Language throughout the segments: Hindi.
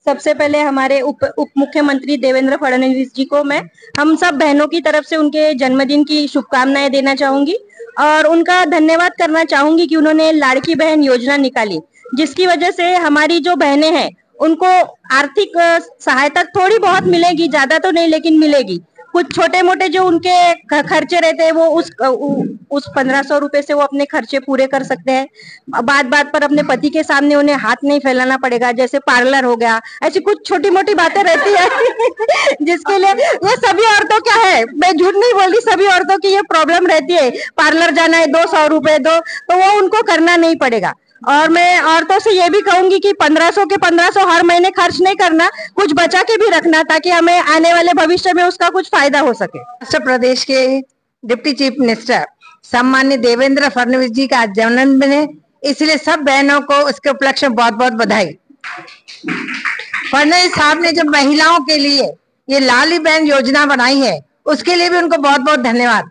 सबसे पहले हमारे उप मुख्यमंत्री देवेंद्र फडणवीस जी को मैं हम सब बहनों की तरफ से उनके जन्मदिन की शुभकामनाएं देना चाहूंगी और उनका धन्यवाद करना चाहूंगी कि उन्होंने लाड़की बहन योजना निकाली, जिसकी वजह से हमारी जो बहनें हैं उनको आर्थिक सहायता थोड़ी बहुत मिलेगी, ज्यादा तो नहीं लेकिन मिलेगी। कुछ छोटे मोटे जो उनके खर्चे रहते हैं वो उस 1500 रुपए से वो अपने खर्चे पूरे कर सकते हैं। बात बात पर अपने पति के सामने उन्हें हाथ नहीं फैलाना पड़ेगा, जैसे पार्लर हो गया, ऐसी कुछ छोटी मोटी बातें रहती है जिसके लिए ये सभी औरतों क्या है, मैं झूठ नहीं बोल रही, सभी औरतों की ये प्रॉब्लम रहती है। पार्लर जाना है 200 रुपए दो, तो वो उनको करना नहीं पड़ेगा। और मैं औरतों से ये भी कहूंगी कि 1500 के 1500 हर महीने खर्च नहीं करना, कुछ बचा के भी रखना ताकि हमें आने वाले भविष्य में उसका कुछ फायदा हो सके। उत्तर प्रदेश के डिप्टी चीफ मिनिस्टर सम्मान्य देवेंद्र फडणवीस जी का जन्मदिन है, इसलिए सब बहनों को उसके उपलक्ष्य में बहुत बहुत बधाई। फडणवीस साहब ने जो महिलाओं के लिए ये लाडली बहन योजना बनाई है उसके लिए भी उनको बहुत बहुत धन्यवाद।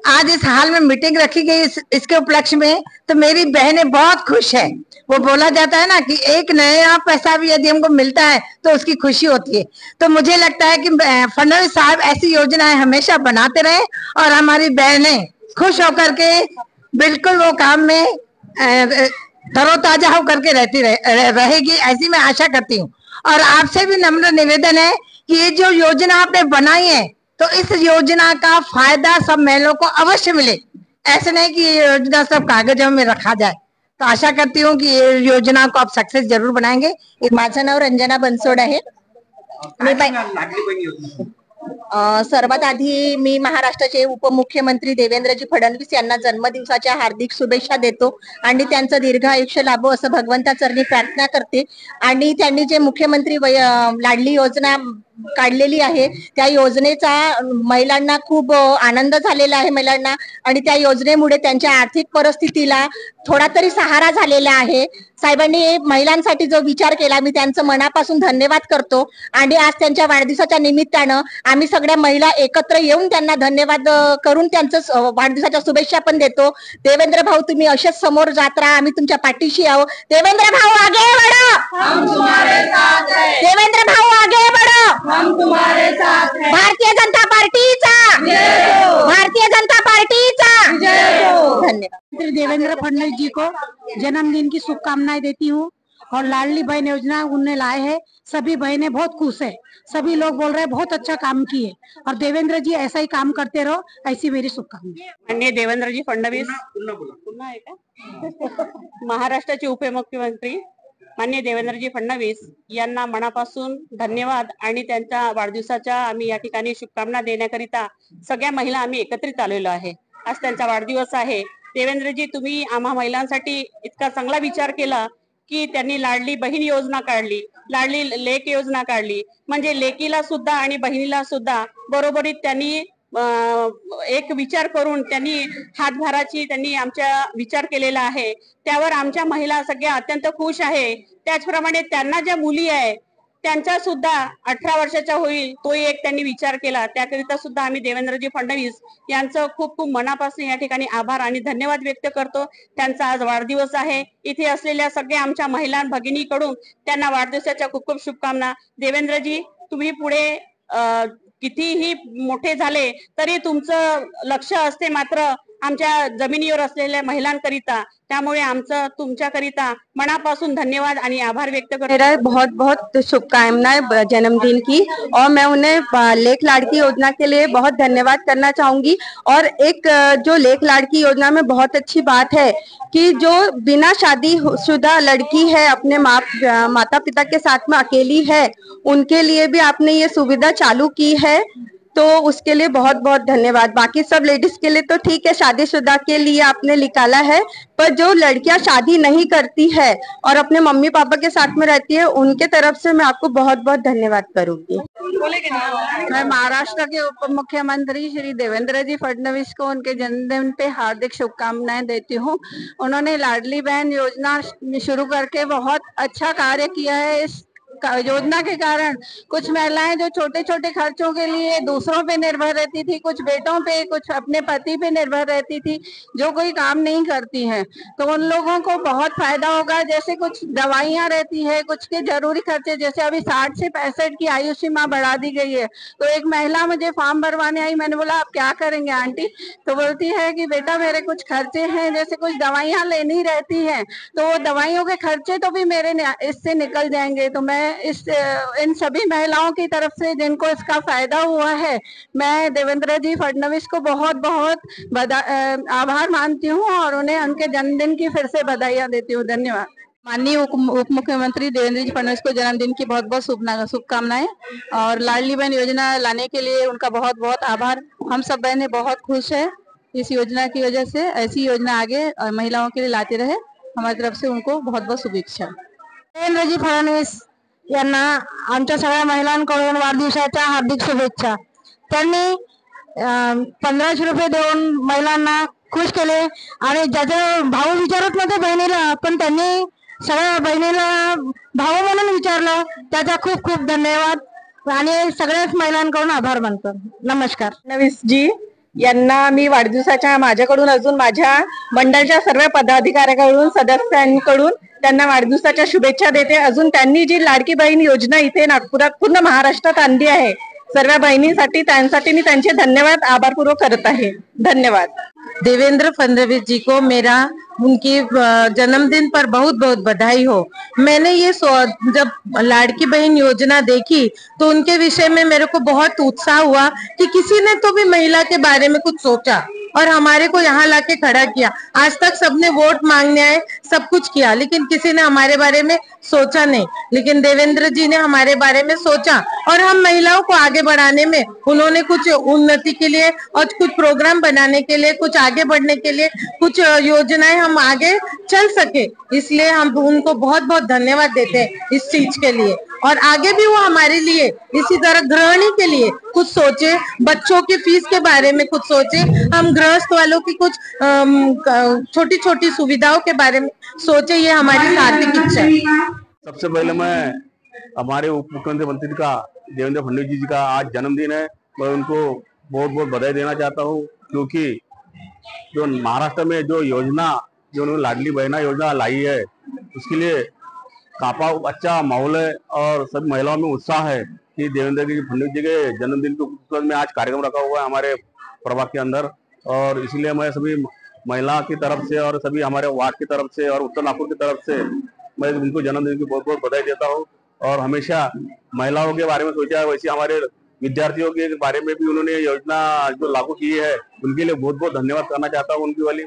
आज इस हाल में मीटिंग रखी गई इसके उपलक्ष्य में, तो मेरी बहनें बहुत खुश है। वो बोला जाता है ना कि एक नया पैसा भी यदि हमको मिलता है तो उसकी खुशी होती है। तो मुझे लगता है कि फडणवीस साहब ऐसी योजनाएं हमेशा बनाते रहे और हमारी बहनें खुश होकर के बिल्कुल वो काम में तरोताजा होकर के रहती रहेगी, ऐसी मैं आशा करती हूँ। और आपसे भी नम्र निवेदन है कि ये जो योजना आपने बनाई है तो इस योजना का फायदा सब महिलाओं को अवश्य मिले। ऐसे नहीं कि ये योजना सब कागजों में रखा जाए। तो आशा करती हूँ कि ये योजना को आप सक्सेस जरूर बनाएंगे। माझं नाव रंजना बनसोड आहे। सर्वात आधी मी महाराष्ट्राचे उपमुख्यमंत्री देवेंद्रजी फडणवीस यांना जन्मदिवसाच्या हार्दिक शुभेच्छा देतो आणि त्यांचं दीर्घ आयुष्य लाभो असं भगवंताचरणी प्रार्थना करते। आणि त्यांनी जे मुख्यमंत्री लाडली योजना काढलेली आहे त्या योजनेचा महिलांना खूप आनंद झालेला आहे महिलांना, आणि त्या योजनेमुळे त्यांच्या आर्थिक परिस्थितीला थोडा तरी सहारा झालेला आहे। साहेबांनी महिलांसाठी जो विचार केला मी त्यांचं मनापासून धन्यवाद करतो। आणि आज त्यांच्या वाढदिवसाच्या निमित्तानं आम्ही सगळ्या महिला एकत्र येऊन त्यांना धन्यवाद करून त्यांचं वाढदिवसाच्या शुभेच्छा पण देतो। देवेंद्र भाऊ तुम्ही असेच समोर जात राहा, आम्ही तुमच्या पाठीशी आहो। देवेंद्र भाऊ आगे बढ़ो, हम तुम्हारे साथ हैं। देवेंद्र भाऊ आगे बढ़ो, हम तुम्हारे साथ हैं। भारतीय जनता पार्टीचा जय हो, भारतीय जनता पार्टीचा जय हो। धन्यवाद। देवेंद्र फडणवीस जी को जन्मदिन की शुभकामनाएं देती हूँ। और लाडली बहन योजना उन्हें लाए हैं, सभी बहनें बहुत खुश है। सभी लोग बोल रहे हैं बहुत अच्छा काम किए, और देवेंद्र जी ऐसा ही काम करते रहो, ऐसी मेरी शुभकामनाएं। माननीय देवेंद्रजी फडणवीस पुन्हा आहे का महाराष्ट्राचे उपमुख्यमंत्री माननीय देवेंद्रजी फडणवीस यांना मनापासून धन्यवाद आणि त्यांच्या वाढदिवसाच्या आम्ही या ठिकाणी शुभकामना देण्याकरिता सगळ्या महिला आम्ही एकत्रित आलेलो आहे। आज त्यांचा वाढदिवस आहे। देवेंद्रजी तुम्ही आम्हा महिलांसाठी इतका चांगला विचार केला की त्यांनी लाडली बहीण योजना काढली, लाडली लेक योजना काढली, म्हणजे लेकीला सुद्धा आणि बहिणीला सुद्धा बरोबरीत त्यांनी एक विचार करून त्यांनी हातभाराची त्यांनी आमच्या विचार केलेला आहे। त्यावर आमच्या महिला सगळ्या अत्यंत खुश आहे। त्याचप्रमाणे त्यांना ज्या मुली आहे त्यांचा सुद्धा 18 वर्षाच्या होईल तो एक त्यांनी विचार केला, त्याकरिता सुद्धा आम्ही देवेंद्रजी फडणवीस यांचं खूप खूप मनापासून या ठिकाणी आभार आणि धन्यवाद व्यक्त करतो। त्यांचा आज वाढदिवस आहे। इथे असलेल्या सगळ्या आमच्या महिला भगिनीकडून त्यांना वाढदिवसाच्या खूप खूप शुभकामना। देवेंद्रजी तुम्ही पुढे कितीही मोठे झाले तरी तुमचं लक्ष असते मात्र आमच्या जमिनीवर असलेल्या महिलांकरिता, त्यामुळे आमचं तुमच्याकरिता मनापासून धन्यवाद आणि आभार व्यक्त करतो। मेरा बहुत बहुत शुभकामनाएं जन्मदिन की, और मैं उन्हें लेख लाड़की योजना के लिए बहुत धन्यवाद करना चाहूंगी। और एक जो लेख लाड़की योजना में बहुत अच्छी बात है कि जो बिना शादीशुदा लड़की है, अपने माता पिता के साथ में अकेली है, उनके लिए भी आपने ये सुविधा चालू की है, तो उसके लिए बहुत बहुत धन्यवाद। बाकी सब लेडीज के लिए तो ठीक है, शादीशुदा के लिए आपने निकाला है, पर जो लड़कियां शादी नहीं करती है और अपने मम्मी पापा के साथ में रहती है उनके तरफ से मैं आपको बहुत बहुत धन्यवाद करूंगी। मैं महाराष्ट्र के उप मुख्यमंत्री श्री देवेंद्र जी फडणवीस को उनके जन्मदिन पे हार्दिक शुभकामनाएं देती हूँ। उन्होंने लाडली बहन योजना शुरू करके बहुत अच्छा कार्य किया है। इस योजना के कारण कुछ महिलाएं जो छोटे छोटे खर्चों के लिए दूसरों पे निर्भर रहती थी, कुछ बेटों पे, कुछ अपने पति पे निर्भर रहती थी, जो कोई काम नहीं करती हैं, तो उन लोगों को बहुत फायदा होगा। जैसे कुछ दवाइयां रहती है, कुछ के जरूरी खर्चे, जैसे अभी 60 से 65 की आयु सीमा बढ़ा दी गई है। तो एक महिला मुझे फॉर्म भरवाने आई, मैंने बोला आप क्या करेंगे आंटी, तो बोलती है कि बेटा मेरे कुछ खर्चे हैं, जैसे कुछ दवाइयां लेनी रहती हैं, तो वो दवाइयों के खर्चे तो भी मेरे इससे निकल जाएंगे। तो मैं इन सभी महिलाओं की तरफ से जिनको इसका फायदा हुआ है, मैं देवेंद्र जी फडणवीस को बहुत बहुत आभार मानती हूँ और उन्हें उनके जन्मदिन की फिर से बधाइयाँ देती हूँ। धन्यवाद। माननीय उप मुख्यमंत्री देवेंद्र जी फडणवीस को जन्मदिन की बहुत बहुत शुभकामनाएं और लाडली बहन योजना लाने के लिए उनका बहुत बहुत आभार। हम सब बहनें बहुत खुश है इस योजना की वजह से। ऐसी योजना आगे महिलाओं के लिए लाते रहे, हमारी तरफ से उनको बहुत बहुत शुभेच्छा। देवेंद्रजी फडणवीस यांना आमच्या सगळ्या महिलांकडून वाढदिवसाच्या हार्दिक शुभेच्छा। त्यांनी 1500 रुपये देऊन महिलांना खुश केले आणि ज्याचे भाऊ विचारत नव्हते बहिणीला, पण त्यांनी सगळ्या बहिणीला भाऊ म्हणून विचारलं, त्याचा खूप खूप धन्यवाद आणि सगळ्याच महिलांकडून आभार मानतो। नमस्कार। फडणवीस जी यांना मी वाढदिवसाच्या माझ्याकडून अजून माझ्या मंडळाच्या सर्व पदाधिकाऱ्यांकडून सदस्यांकडून त्यांना वाढदिवसाच्या शुभेच्छा देते। अजून त्यांनी जी लाडकी बहीण योजना इथे नागपुरात पूर्ण महाराष्ट्रात आणली आहे सर्व बहिणींसाठी, त्यांसाठी मी त्यांचे धन्यवाद आभारपूर्वक करत आहे। धन्यवाद। देवेंद्र फडणवीस जी को मेरा उनके जन्मदिन पर बहुत बहुत बधाई हो। मैंने ये जब लाड़की बहन योजना देखी तो उनके विषय में मेरे को बहुत उत्साह हुआ कि किसी ने तो भी महिला के बारे में कुछ सोचा और हमारे को यहाँ लाके खड़ा किया। आज तक सबने वोट मांगने आए, सब कुछ किया, लेकिन किसी ने हमारे बारे में सोचा नहीं। लेकिन देवेंद्र जी ने हमारे बारे में सोचा और हम महिलाओं को आगे बढ़ाने में उन्होंने कुछ उन्नति के लिए और कुछ प्रोग्राम बनाने के लिए, कुछ आगे बढ़ने के लिए, कुछ योजनाएं हम आगे चल सके, इसलिए हम उनको बहुत बहुत धन्यवाद देते हैं इस चीज के लिए। और आगे भी वो हमारे लिए इसी तरह गृहिणी के लिए कुछ सोचे, बच्चों की फीस के बारे में कुछ सोचे, हम गृहस्थ वालों की कुछ छोटी छोटी सुविधाओं के बारे में सोचे, ये हमारी सार्थक इच्छा है। सबसे पहले मैं हमारे उप मुख्यमंत्री मंत्री का देवेंद्र फडणवीस जी का आज जन्मदिन है, मैं उनको बहुत बहुत बधाई देना चाहता हूँ, क्योंकि जो महाराष्ट्र में जो योजना जो उन्होंने लाडली बहना योजना लाई है उसके लिए काफी अच्छा माहौल है और सभी महिलाओं में उत्साह है कि देवेंद्र जी फडणवीस जी के जन्मदिन के उपलक्ष्य में आज कार्यक्रम रखा हुआ है हमारे प्रभाग के अंदर। और इसलिए मैं सभी महिला की तरफ से और सभी हमारे वार्ड की तरफ से और उत्तर नागपुर की तरफ से मैं उनको जन्मदिन की बहुत बहुत बधाई देता हूँ। और हमेशा महिलाओं के बारे में सोचा है, वैसे हमारे विद्यार्थियों के बारे में भी उन्होंने योजना जो लागू की है उनके लिए बहुत बहुत धन्यवाद करना चाहता हूँ उनकी वाली।